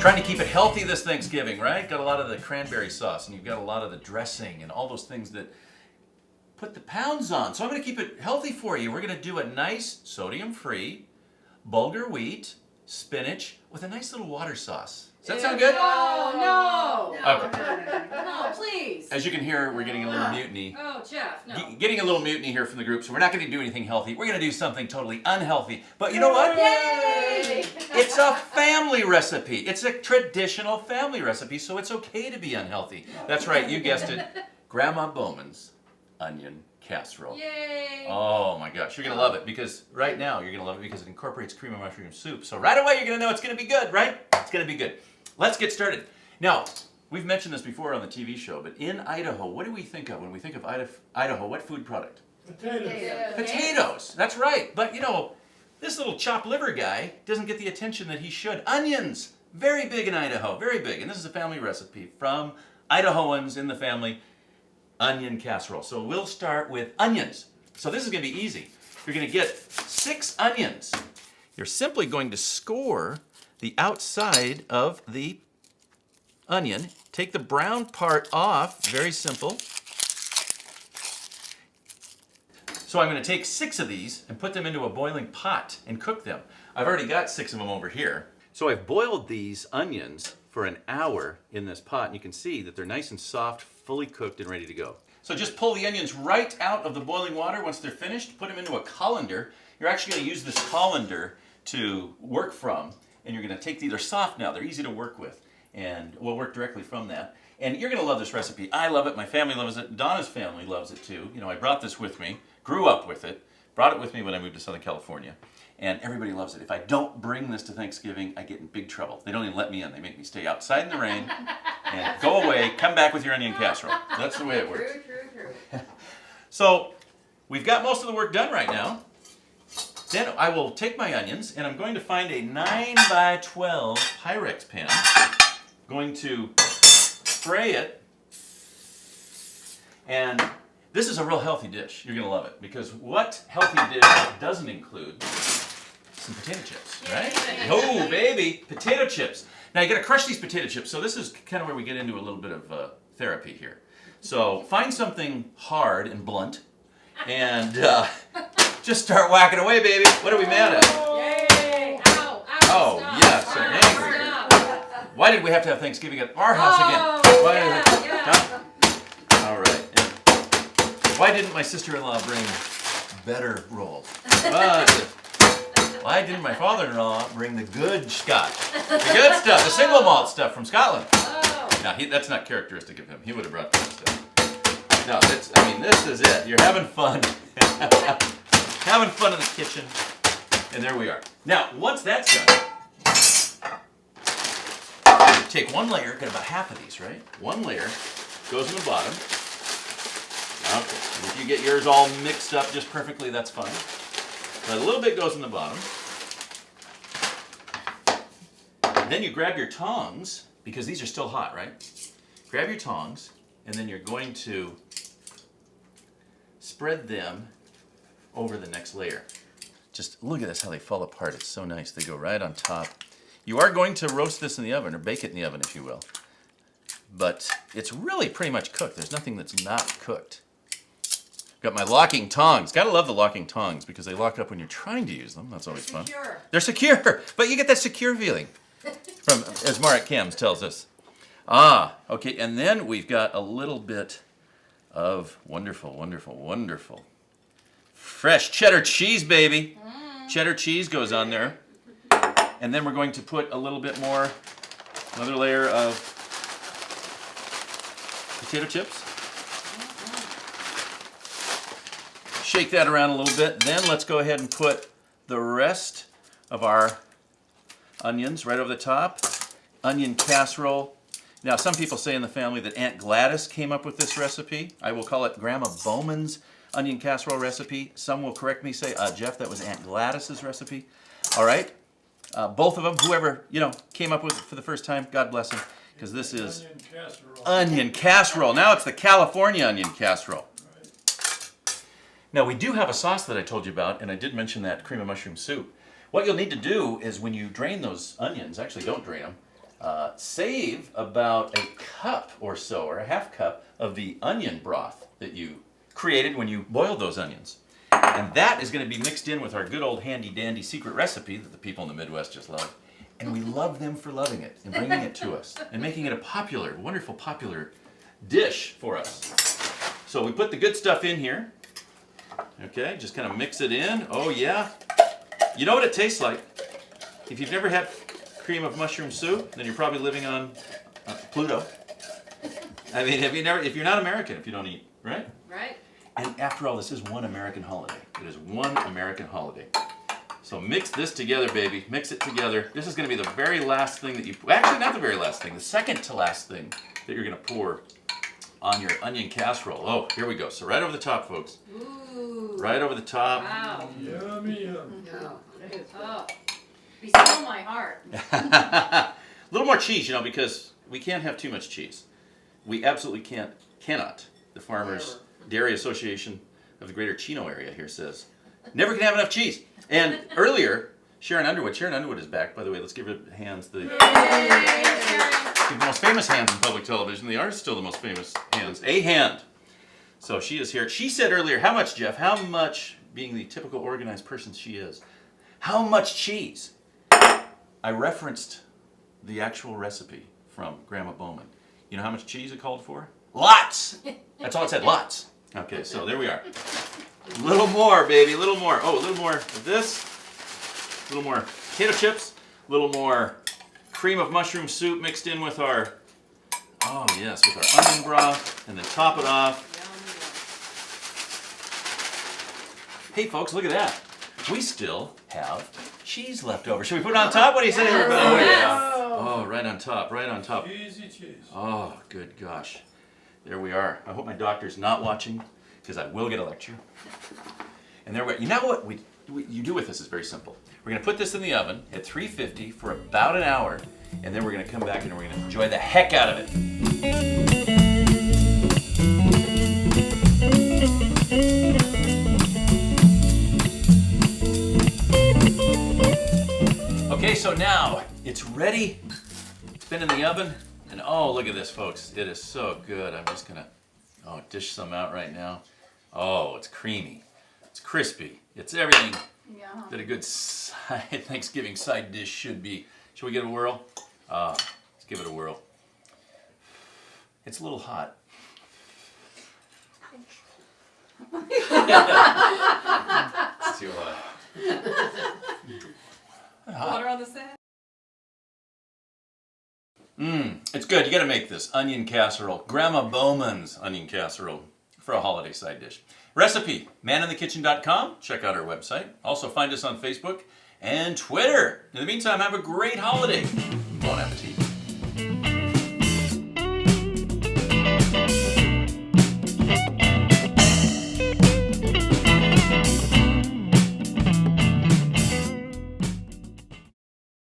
Trying to keep it healthy this Thanksgiving, right? Got a lot of the cranberry sauce, and you've got a lot of the dressing and all those things that put the pounds on. So I'm going to keep it healthy for you. We're going to do a nice sodium-free bulgur wheat spinach with a nice little water sauce. Does that sound good? No. Okay. No, please. As you can hear, we're getting a little mutiny. Oh, Jeff, no. Getting a little mutiny here from the group, so we're not going to do anything healthy. We're going to do something totally unhealthy. But you know what? Yay! It's a family recipe. It's a traditional family recipe, so it's okay to be unhealthy. That's right, you guessed it. Grandma Bowman's onion casserole. Yay! Oh my gosh, you're going to love it because right now you're going to love it because it incorporates cream of mushroom soup. So right away you're going to know it's going to be good, right? It's going to be good. Let's get started. Now, we've mentioned this before on the TV show, but in Idaho, what do we think of when we think of Idaho? What food product? Potatoes. Potatoes. That's right. But you know, this little chopped liver guy doesn't get the attention that he should. Onions. Very big in Idaho. Very big. And this is a family recipe from Idahoans in the family. Onion casserole. So we'll start with onions. So this is going to be easy. You're going to get 6 onions. You're simply going to score the outside of the onion. Take the brown part off. Very simple. So I'm going to take 6 of these and put them into a boiling pot and cook them. I've already got 6 of them over here. So I've boiled these onions for an hour in this pot, and you can see that they're nice and soft, fully cooked, and ready to go. So just pull the onions right out of the boiling water once they're finished, put them into a colander. You're actually going to use this colander to work from, and you're going to take these, they're soft now, they're easy to work with, and we'll work directly from that. And you're going to love this recipe. I love it, my family loves it, Donna's family loves it too. You know, I brought this with me, grew up with it, brought it with me when I moved to Southern California. And everybody loves it. If I don't bring this to Thanksgiving, I get in big trouble. They don't even let me in. They make me stay outside in the rain and go away, come back with your onion casserole. That's the way it works. True. So we've got most of the work done right now. Then I will take my onions and I'm going to find a 9 by 12 Pyrex pan. Going to spray it. And this is a real healthy dish. You're going to love it. Because what healthy dish doesn't include some potato chips, right? Oh, baby, potato chips. Now you got to crush these potato chips. So this is kind of where we get into a little bit of therapy here. So find something hard and blunt, and just start whacking away, baby. What are we mad at? Yay! Ow! Oh, Stop. yes, Stop. I'm angry. Stop. Why did we have to have Thanksgiving at our house again? Oh, Why yeah, did yeah. Huh? All right. And why didn't my sister-in-law bring better rolls? Why didn't my father-in-law bring the good scotch? The good stuff, the single malt stuff from Scotland. Oh. Now, that's not characteristic of him. He would have brought that stuff. No, this is it. You're having fun. Having fun in the kitchen. And there we are. Now, once that's done, take one layer, get about half of these, right? One layer goes in the bottom. Okay, and if you get yours all mixed up just perfectly, that's fine. But a little bit goes in the bottom. Then you grab your tongs, because these are still hot, right? Grab your tongs, and then you're going to spread them over the next layer. Just look at this, how they fall apart. It's so nice. They go right on top. You are going to roast this in the oven, or bake it in the oven, if you will. But it's really pretty much cooked. There's nothing that's not cooked. Got my locking tongs. Gotta love the locking tongs because they lock up when you're trying to use them. That's always fun. Secure. They're secure, but you get that secure feeling from, as Marek Kams tells us. Ah, okay, and then we've got a little bit of wonderful, wonderful, wonderful fresh cheddar cheese, baby. Cheddar cheese goes on there. And then we're going to put a little bit more, another layer of potato chips. Shake that around a little bit. Then let's go ahead and put the rest of our onions right over the top. Onion casserole. Now, some people say in the family that Aunt Gladys came up with this recipe. I will call it Grandma Bowman's onion casserole recipe. Some will correct me, say, Jeff, that was Aunt Gladys's recipe. All right. Both of them, whoever, came up with it for the first time, God bless them, because this is Onion casserole. onion casserole. Now it's the California onion casserole. Now, we do have a sauce that I told you about, and I did mention that cream of mushroom soup. What you'll need to do is when you drain those onions, actually don't drain them, save about a cup or so, or a half cup of the onion broth that you created when you boiled those onions. And that is going to be mixed in with our good old handy dandy secret recipe that the people in the Midwest just love. And we love them for loving it and bringing it to us and making it a popular, wonderful popular dish for us. So we put the good stuff in here. Okay, just kind of mix it in. Oh yeah. You know what it tastes like. If you've never had cream of mushroom soup, then you're probably living on Pluto. I mean, if you're not American, if you don't eat, right? Right. And after all, this is one American holiday. It is one American holiday. So mix this together, baby. Mix it together. This is going to be the very last thing that you... Actually, not the very last thing. The second to last thing that you're going to pour on your onion casserole. Oh, here we go. So right over the top, folks. Ooh. Right over the top. Wow. Yummy, yummy. Oh. Be still my heart. A little more cheese, you know, because we can't have too much cheese. We absolutely cannot. The Farmers Dairy Association of the Greater Chino area here says, never can have enough cheese. And earlier, Sharon Underwood is back, by the way. Let's give her hands. The most famous hands in public television. They are still the most famous hands. A hand. So she is here. She said earlier, how much, Jeff? How much, being the typical organized person she is, how much cheese? I referenced the actual recipe from Grandma Bowman. You know how much cheese it called for? Lots! That's all it said, lots. Okay, so there we are. A little more, baby, a little more. Oh, a little more of this. A little more potato chips. A little more cream of mushroom soup mixed in with our, oh yes, with our onion broth. And then top it off. Hey folks, look at that. We still have cheese left over. Should we put it on top? What do you say, everybody? Oh, yeah. Oh, right on top, right on top. Cheesy cheese. Oh, good gosh. There we are. I hope my doctor's not watching, because I will get a lecture. And there we are. You know what you do with this is very simple. We're going to put this in the oven at 350 for about an hour, and then we're going to come back and we're going to enjoy the heck out of it. Okay, so now it's ready. It's been in the oven, and oh, look at this, folks. It is so good. I'm just gonna, dish some out right now. Oh, it's creamy. It's crispy. It's everything that a good Thanksgiving side dish should be. Should we give it a whirl? Let's give it a whirl. It's a little hot. It's too hot. Water on the side. It's good. You got to make this onion casserole. Grandma Bowman's onion casserole for a holiday side dish. Recipe, maninthekitchen.com. Check out our website. Also find us on Facebook and Twitter. In the meantime, have a great holiday. Bon appetit.